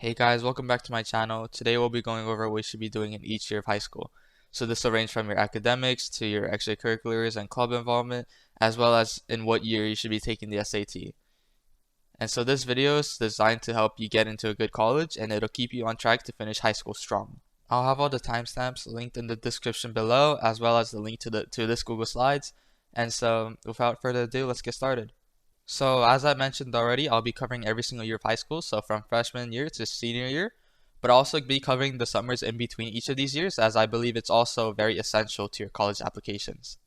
Hey guys, welcome back to my channel. Today we'll be going over what you should be doing in each year of high school. So this will range from your academics to your extracurriculars and club involvement, as well as in what year you should be taking the SAT. And so this video is designed to help you get into a good college, and it'll keep you on track to finish high school strong. I'll have all the timestamps linked in the description below, as well as the link to this Google Slides. And so without further ado, let's get started. So as I mentioned already, I'll be covering every single year of high school, so from freshman year to senior year, but I'll also be covering the summers in between each of these years, as I believe it's also very essential to your college applications.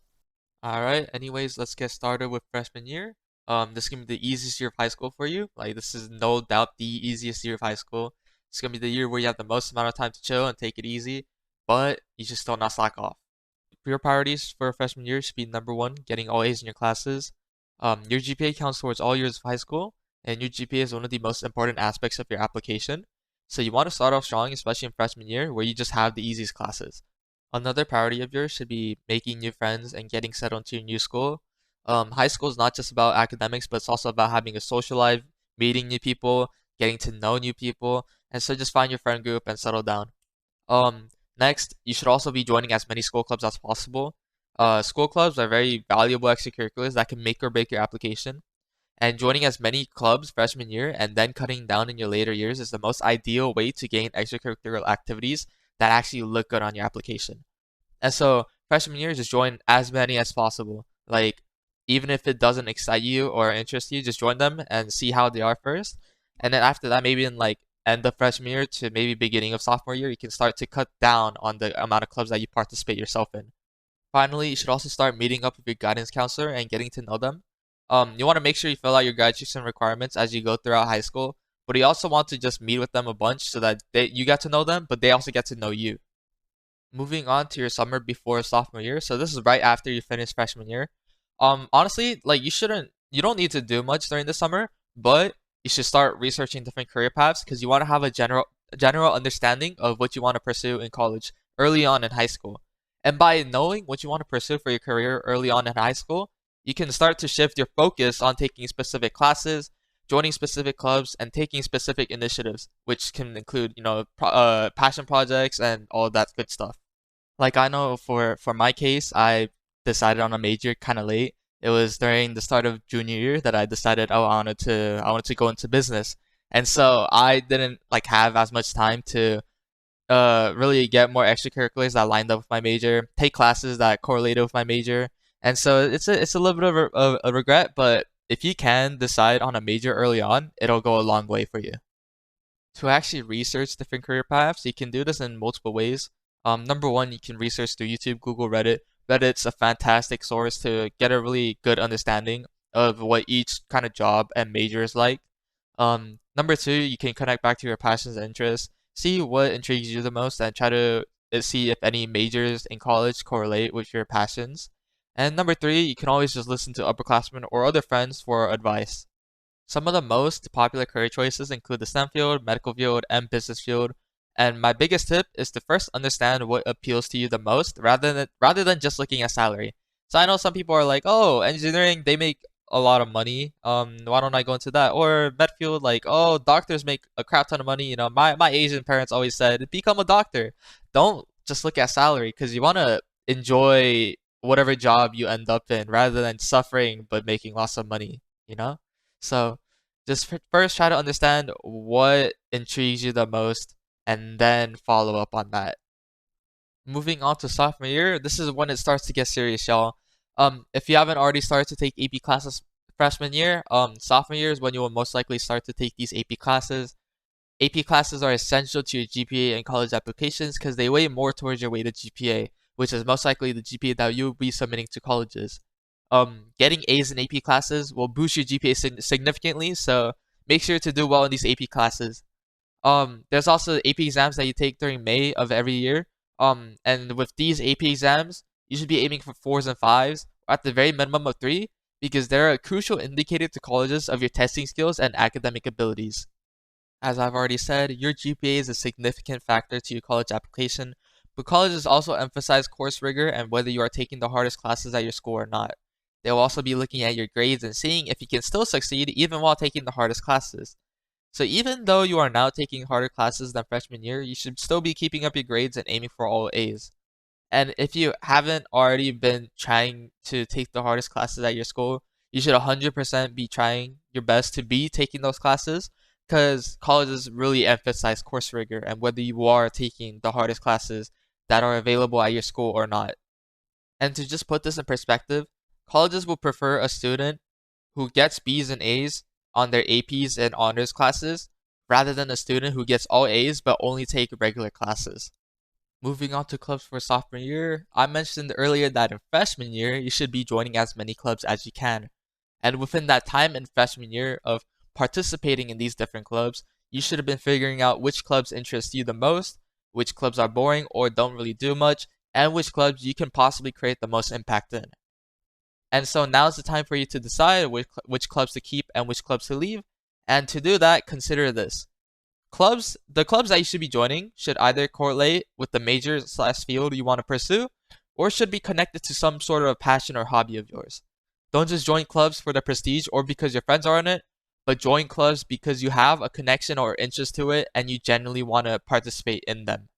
Alright, anyways, let's get started with freshman year. This is gonna be the easiest year of high school for you. Like, this is no doubt the easiest year of high school. It's gonna be the year where you have the most amount of time to chill and take it easy, but you should still not slack off. Your priorities for freshman year should be number one, getting all A's in your classes. Your GPA counts towards all years of high school, and your GPA is one of the most important aspects of your application. So you want to start off strong, especially in freshman year, where you just have the easiest classes. Another priority of yours should be making new friends and getting settled into your new school. High school is not just about academics, but it's also about having a social life, meeting new people, getting to know new people, and so just find your friend group and settle down. Next, you should also be joining as many school clubs as possible. School clubs are very valuable extracurriculars that can make or break your application. And joining as many clubs freshman year and then cutting down in your later years is the most ideal way to gain extracurricular activities that actually look good on your application. And so, freshman year, just join as many as possible. Like, even if it doesn't excite you or interest you, just join them and see how they are first. And then after that, maybe in like end of freshman year to maybe beginning of sophomore year, you can start to cut down on the amount of clubs that you participate yourself in. Finally, you should also start meeting up with your guidance counselor and getting to know them. You want to make sure you fill out your graduation requirements as you go throughout high school, but you also want to just meet with them a bunch so that you get to know them, but they also get to know you. Moving on to your summer before sophomore year, so this is right after you finish freshman year. Honestly, like you don't need to do much during the summer, but you should start researching different career paths because you want to have a general understanding of what you want to pursue in college early on in high school. And by knowing what you want to pursue for your career early on in high school, you can start to shift your focus on taking specific classes, joining specific clubs, and taking specific initiatives, which can include, passion projects and all that good stuff. Like I know for my case, I decided on a major kind of late. It was during the start of junior year that I decided, oh, I wanted to go into business, and so I didn't like have as much time to really get more extracurriculars that lined up with my major, take classes that correlated with my major, and so it's a little bit of a regret. But if you can decide on a major early on, it'll go a long way for you. To actually research different career paths, you can do this in multiple ways. Number one, you can research through YouTube, Google, Reddit. Reddit's a fantastic source to get a really good understanding of what each kind of job and major is like. Number two, you can connect back to your passions and interests, see what intrigues you the most, and try to see if any majors in college correlate with your passions. And number three, you can always just listen to upperclassmen or other friends for advice. Some of the most popular career choices include the STEM field, medical field, and business field. And my biggest tip is to first understand what appeals to you the most rather than just looking at salary. So I know some people are like, "Oh, engineering, they make a lot of money. Why don't I go into that?" Or med field, like, "Oh, doctors make a crap ton of money." My Asian parents always said, "Become a doctor. Don't just look at salary because you want to enjoy whatever job you end up in rather than suffering but making lots of money, you know?" So just first try to understand what intrigues you the most and then follow up on that. Moving on to sophomore year, this is when it starts to get serious, y'all. If you haven't already started to take AP classes freshman year, sophomore year is when you will most likely start to take these AP classes. AP classes are essential to your GPA and college applications because they weigh more towards your weighted GPA, which is most likely the GPA that you'll be submitting to colleges. Getting A's in AP classes will boost your GPA significantly, so make sure to do well in these AP classes. There's also AP exams that you take during May of every year. And with these AP exams, you should be aiming for fours and fives, or at the very minimum of three, because they're a crucial indicator to colleges of your testing skills and academic abilities. As I've already said, your GPA is a significant factor to your college application, but colleges also emphasize course rigor and whether you are taking the hardest classes at your school or not. They will also be looking at your grades and seeing if you can still succeed even while taking the hardest classes. So even though you are now taking harder classes than freshman year, you should still be keeping up your grades and aiming for all A's. And if you haven't already been trying to take the hardest classes at your school, you should 100% be trying your best to be taking those classes because colleges really emphasize course rigor and whether you are taking the hardest classes that are available at your school or not. And to just put this in perspective, colleges will prefer a student who gets B's and A's on their APs and honors classes rather than a student who gets all A's but only take regular classes. Moving on to clubs for sophomore year, I mentioned earlier that in freshman year, you should be joining as many clubs as you can. And within that time in freshman year of participating in these different clubs, you should have been figuring out which clubs interest you the most, which clubs are boring or don't really do much, and which clubs you can possibly create the most impact in. And so now's the time for you to decide which clubs to keep and which clubs to leave. And to do that, consider this. The clubs that you should be joining should either correlate with the major/field you want to pursue, or should be connected to some sort of passion or hobby of yours. Don't just join clubs for the prestige or because your friends are in it, but join clubs because you have a connection or interest to it and you genuinely want to participate in them.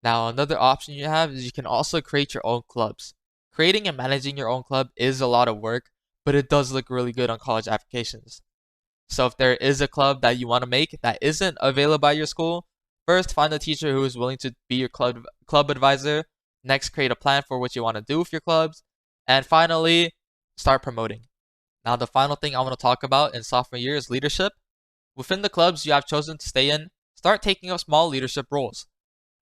Now, another option you have is you can also create your own clubs. Creating and managing your own club is a lot of work, but it does look really good on college applications. So if there is a club that you want to make that isn't available at your school, first find a teacher who is willing to be your club advisor. Next, create a plan for what you want to do with your clubs. And finally, start promoting. Now, the final thing I want to talk about in sophomore year is leadership. Within the clubs you have chosen to stay in, start taking up small leadership roles.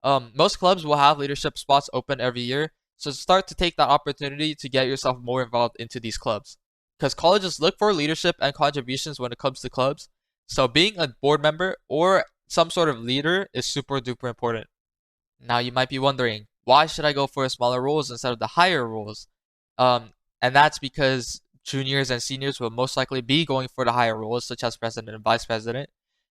Most clubs will have leadership spots open every year, so start to take that opportunity to get yourself more involved into these clubs. Because colleges look for leadership and contributions when it comes to clubs, so being a board member or some sort of leader is super duper important. Now you might be wondering, why should I go for smaller roles instead of the higher roles? And that's because juniors and seniors will most likely be going for the higher roles, such as president and vice president.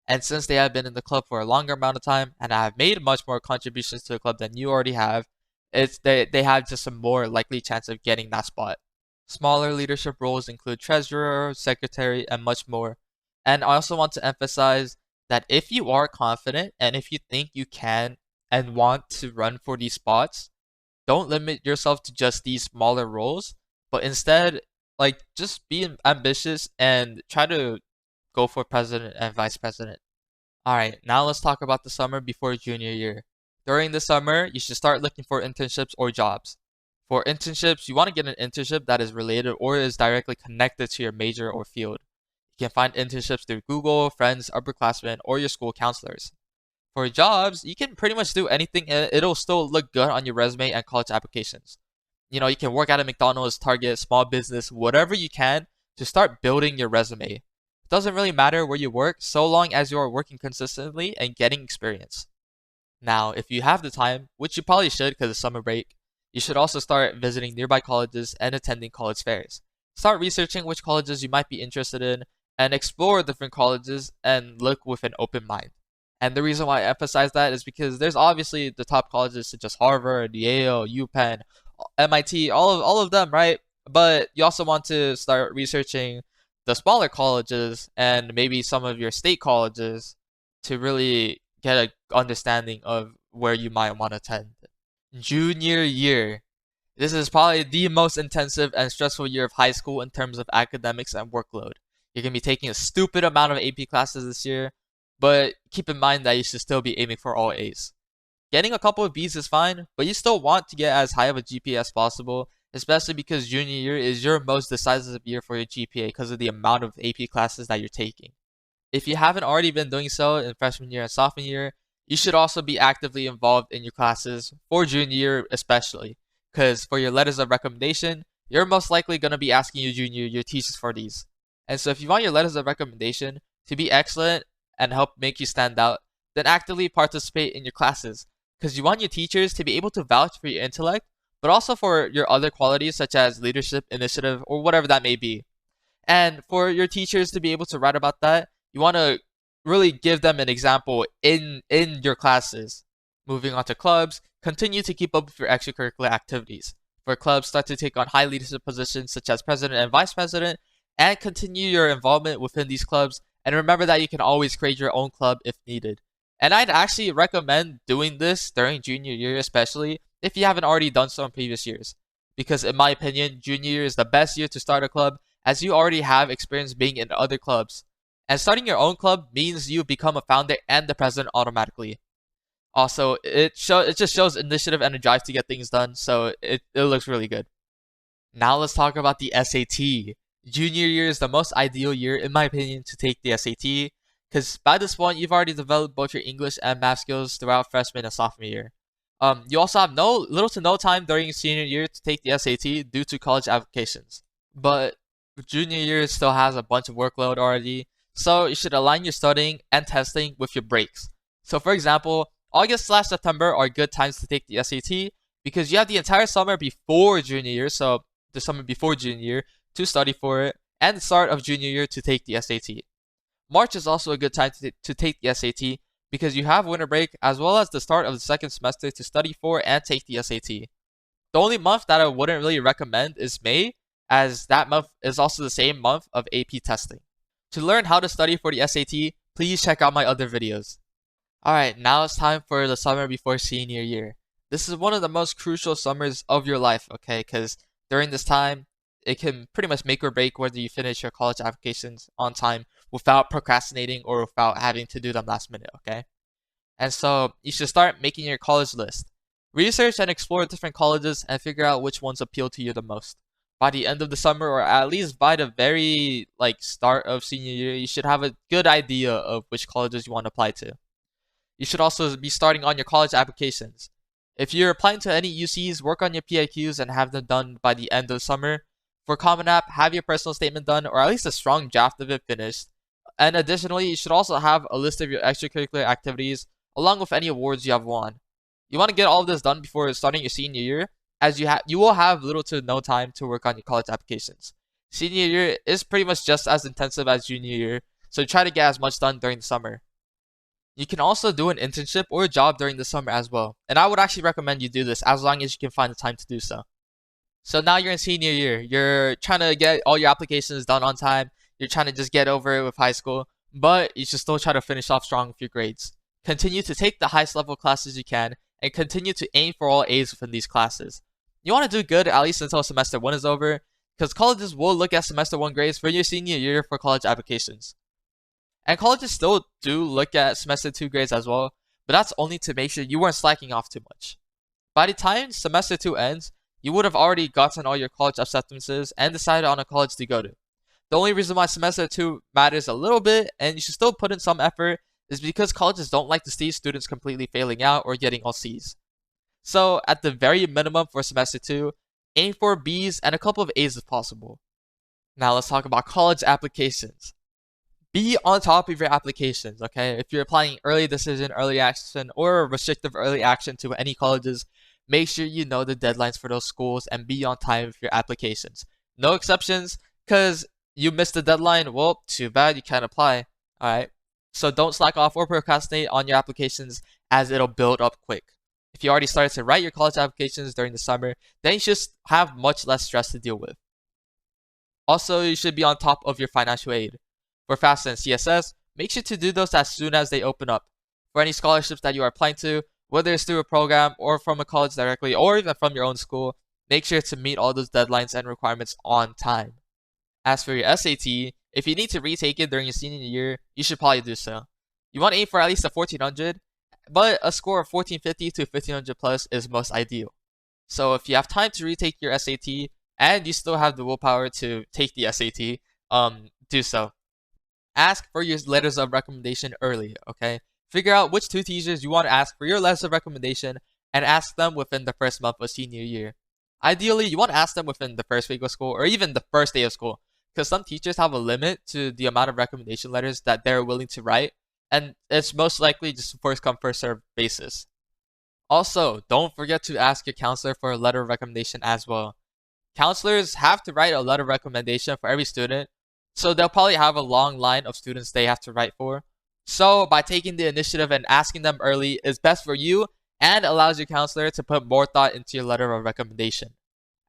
And since they have been in the club for a longer amount of time and have made much more contributions to the club than you already have, they have just a more likely chance of getting that spot. Smaller leadership roles include treasurer, secretary, and much more. And I also want to emphasize that if you are confident and if you think you can and want to run for these spots, don't limit yourself to just these smaller roles, but instead, just be ambitious and try to go for president and vice president. Alright, now let's talk about the summer before junior year. During the summer, you should start looking for internships or jobs. For internships, you want to get an internship that is related or is directly connected to your major or field. You can find internships through Google, friends, upperclassmen, or your school counselors. For jobs, you can pretty much do anything and it'll still look good on your resume and college applications. You can work at a McDonald's, Target, small business, whatever you can to start building your resume. It doesn't really matter where you work so long as you are working consistently and getting experience. Now, if you have the time, which you probably should because it's summer break, you should also start visiting nearby colleges and attending college fairs. Start researching which colleges you might be interested in and explore different colleges and look with an open mind. And the reason why I emphasize that is because there's obviously the top colleges such as Harvard, Yale, UPenn, MIT, all of them, right? But you also want to start researching the smaller colleges and maybe some of your state colleges to really get an understanding of where you might want to attend. Junior year. This is probably the most intensive and stressful year of high school in terms of academics and workload. You're going to be taking a stupid amount of AP classes this year, but keep in mind that you should still be aiming for all A's. Getting a couple of B's is fine, but you still want to get as high of a GPA as possible, especially because junior year is your most decisive year for your GPA because of the amount of AP classes that you're taking. If you haven't already been doing so in freshman year and sophomore year, you should also be actively involved in your classes for junior year especially, because for your letters of recommendation, you're most likely going to be asking your junior year teachers for these. And so if you want your letters of recommendation to be excellent and help make you stand out, then actively participate in your classes, because you want your teachers to be able to vouch for your intellect, but also for your other qualities such as leadership, initiative, or whatever that may be. And for your teachers to be able to write about that, you want to really give them an example in your classes. Moving on to clubs, continue to keep up with your extracurricular activities. For clubs, start to take on high leadership positions such as president and vice president, and continue your involvement within these clubs And remember that you can always create your own club if needed. And I'd actually recommend doing this during junior year, especially if you haven't already done so in previous years. Because in my opinion, junior year is the best year to start a club as you already have experience being in other clubs. And starting your own club means you become a founder and the president automatically. Also, it just shows initiative and a drive to get things done, so it looks really good. Now let's talk about the SAT. Junior year is the most ideal year, in my opinion, to take the SAT, because by this point, you've already developed both your English and math skills throughout freshman and sophomore year. You also have little to no time during senior year to take the SAT due to college applications. But junior year still has a bunch of workload already, so you should align your studying and testing with your breaks. So for example, August/September are good times to take the SAT because you have the entire summer before junior year, so the summer before junior year, to study for it, and the start of junior year to take the SAT. March is also a good time to take the SAT because you have winter break as well as the start of the second semester to study for and take the SAT. The only month that I wouldn't really recommend is May, as that month is also the same month of AP testing. To learn how to study for the SAT, please check out my other videos. Alright, now it's time for the summer before senior year. This is one of the most crucial summers of your life, okay? Because during this time, it can pretty much make or break whether you finish your college applications on time without procrastinating or without having to do them last minute, okay? And so you should start making your college list. Research and explore different colleges and figure out which ones appeal to you the most. By the end of the summer, or at least by the very start of senior year, you should have a good idea of which colleges you want to apply to. You should also be starting on your college applications. If you're applying to any UCs, work on your PIQs and have them done by the end of summer. For Common App, have your personal statement done or at least a strong draft of it finished. And additionally, you should also have a list of your extracurricular activities along with any awards you have won. You want to get all of this done before starting your senior year, as you will have little to no time to work on your college applications. Senior year is pretty much just as intensive as junior year, so try to get as much done during the summer. You can also do an internship or a job during the summer as well, and I would actually recommend you do this as long as you can find the time to do so. So now you're in senior year, you're trying to get all your applications done on time, you're trying to just get over it with high school, but you should still try to finish off strong with your grades. Continue to take the highest level classes you can, and continue to aim for all A's within these classes. You want to do good at least until semester 1 is over, because colleges will look at semester 1 grades for your senior year for college applications. And colleges still do look at semester 2 grades as well, but that's only to make sure you weren't slacking off too much. By the time semester 2 ends, you would have already gotten all your college acceptances and decided on a college to go to. The only reason why semester 2 matters a little bit, and you should still put in some effort, is because colleges don't like to see students completely failing out or getting all C's. So at the very minimum for semester 2, aim for B's and a couple of A's if possible. Now let's talk about college applications. Be on top of your applications, okay? If you're applying early decision, early action, or restrictive early action to any colleges, make sure you know the deadlines for those schools and be on time with your applications. No exceptions, because you missed the deadline, well, too bad, you can't apply, alright? So don't slack off or procrastinate on your applications as it'll build up quick. If you already started to write your college applications during the summer, then you should have much less stress to deal with. Also, you should be on top of your financial aid. For FAFSA and CSS, make sure to do those as soon as they open up. For any scholarships that you are applying to, whether it's through a program or from a college directly or even from your own school, make sure to meet all those deadlines and requirements on time. As for your SAT, if you need to retake it during your senior year, you should probably do so. You want to aim for at least a 1400, but a score of 1450 to 1500 plus is most ideal. So if you have time to retake your SAT and you still have the willpower to take the SAT, do so. Ask for your letters of recommendation early, okay? Figure out which 2 teachers you want to ask for your letters of recommendation and ask them within the first month of senior year. Ideally, you want to ask them within the first week of school or even the first day of school, because some teachers have a limit to the amount of recommendation letters that they're willing to write, and it's most likely just a first come first served basis. Also, don't forget to ask your counselor for a letter of recommendation as well. Counselors have to write a letter of recommendation for every student, so they'll probably have a long line of students they have to write for. So by taking the initiative and asking them early is best for you and allows your counselor to put more thought into your letter of recommendation.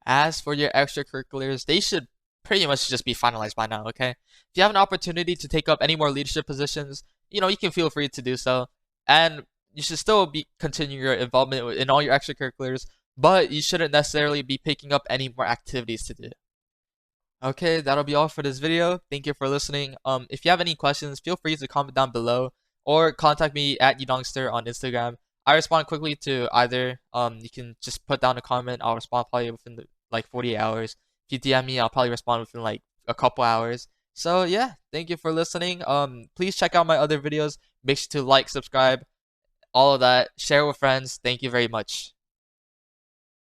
As for your extracurriculars, they should pretty much just be finalized by now, okay? If you have an opportunity to take up any more leadership positions, you can feel free to do so. And you should still be continuing your involvement in all your extracurriculars, but you shouldn't necessarily be picking up any more activities to do. Okay, that'll be all for this video. Thank you for listening. If you have any questions, feel free to comment down below or contact me at Yudongster on Instagram. I respond quickly to either. You can just put down a comment. I'll respond probably within like 48 hours. If you DM me, I'll probably respond within like a couple hours. So yeah, thank you for listening. Please check out my other videos. Make sure to like, subscribe, all of that. Share with friends. Thank you very much.